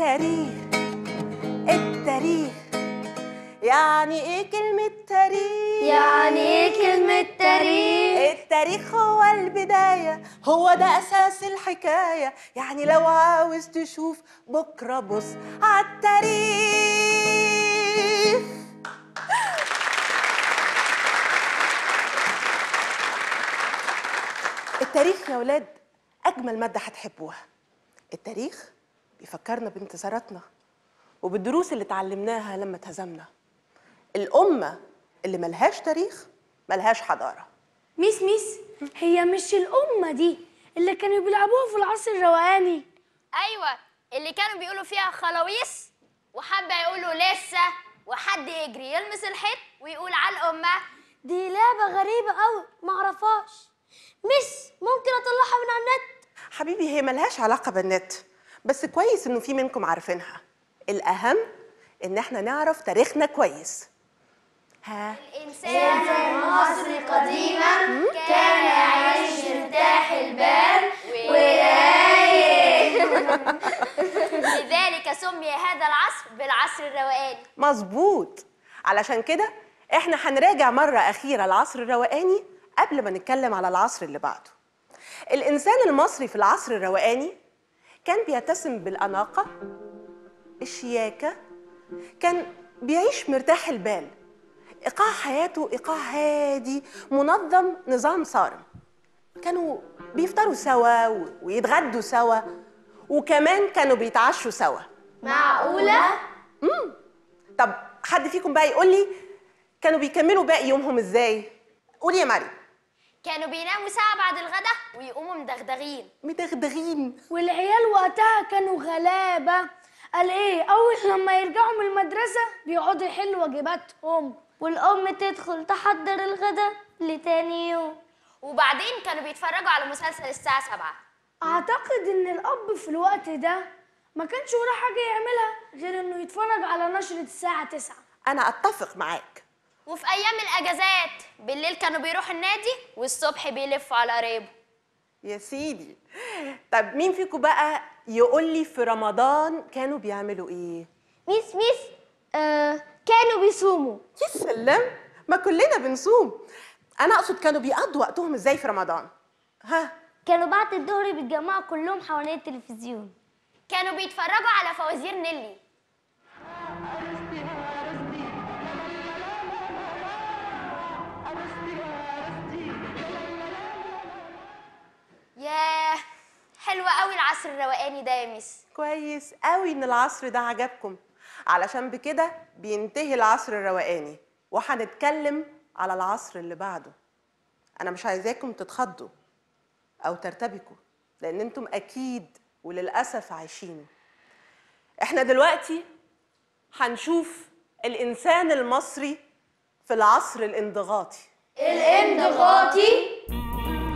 التاريخ يعني ايه كلمة تاريخ؟ يعني ايه كلمة تاريخ؟ التاريخ هو البداية، هو ده أساس الحكاية. يعني لو عاوز تشوف بكرة بص عالتاريخ. التاريخ يا ولاد أجمل مادة هتحبوها. التاريخ بيفكرنا بانتصاراتنا وبالدروس اللي اتعلمناها لما اتهزمنا. الأمة اللي ملهاش تاريخ ملهاش حضارة. ميس هي مش الأمة دي اللي كانوا بيلعبوها في العصر الروقاني؟ ايوه، اللي كانوا بيقولوا فيها خلاويص وحبه يقولوا لسه وحد يجري يلمس الحيط ويقول على الامه. دي لعبة غريبة قوي معرفهاش. ميس ممكن أطلعها من على النت؟ حبيبي هي ملهاش علاقة بالنت، بس كويس إنه في منكم عارفينها. الأهم إن إحنا نعرف تاريخنا كويس. الإنسان المصري قديما كان يعيش مرتاح البال ورايق. لذلك سمي هذا العصر بالعصر الروقاني. مظبوط، علشان كده إحنا هنراجع مرة أخيرة العصر الروقاني قبل ما نتكلم على العصر اللي بعده. الإنسان المصري في العصر الروقاني كان بيتسم بالأناقة، الشياكة، كان بيعيش مرتاح البال. إيقاع حياته إيقاع هادي منظم، نظام صارم. كانوا بيفطروا سوا ويتغدوا سوا، وكمان كانوا بيتعشوا سوا. معقولة؟ طب حد فيكم بقى يقول لي كانوا بيكملوا باقي يومهم إزاي؟ قولي يا مريم. كانوا بيناموا ساعة بعد الغداء ويقوموا مدغدغين. والعيال وقتها كانوا غلابة. قال ايه، أول لما يرجعوا من المدرسة بيقعدوا يحلوا واجباتهم، والأم تدخل تحضر الغدا لتاني يوم، وبعدين كانوا بيتفرجوا على مسلسل الساعة 7. أعتقد إن الأب في الوقت ده ما كانش وراه حاجة يعملها غير إنه يتفرج على نشرة الساعة 9. أنا أتفق معاك. وفي أيام الأجازات بالليل كانوا بيروحوا النادي والصبح بيلفوا على قرايبه. يا سيدي، طب مين فيكم بقى يقول لي في رمضان كانوا بيعملوا إيه؟ ميس كانوا بيصوموا. يا سلام، ما كلنا بنصوم. أنا أقصد كانوا بيقضوا وقتهم إزاي في رمضان؟ كانوا بعد الظهر بيتجمعوا كلهم حوالين التلفزيون. كانوا بيتفرجوا على فوازير نيلي. ياه، حلو قوي العصر الروقاني ده يا ميس. كويس قوي إن العصر ده عجبكم، علشان بكده بينتهي العصر الروقاني وهنتكلم على العصر اللي بعده. أنا مش عايزاكم تتخضوا أو ترتبكوا، لأن أنتم أكيد وللأسف عايشينه. إحنا دلوقتي هنشوف الإنسان المصري في العصر الانضغاطي. الانضغاطي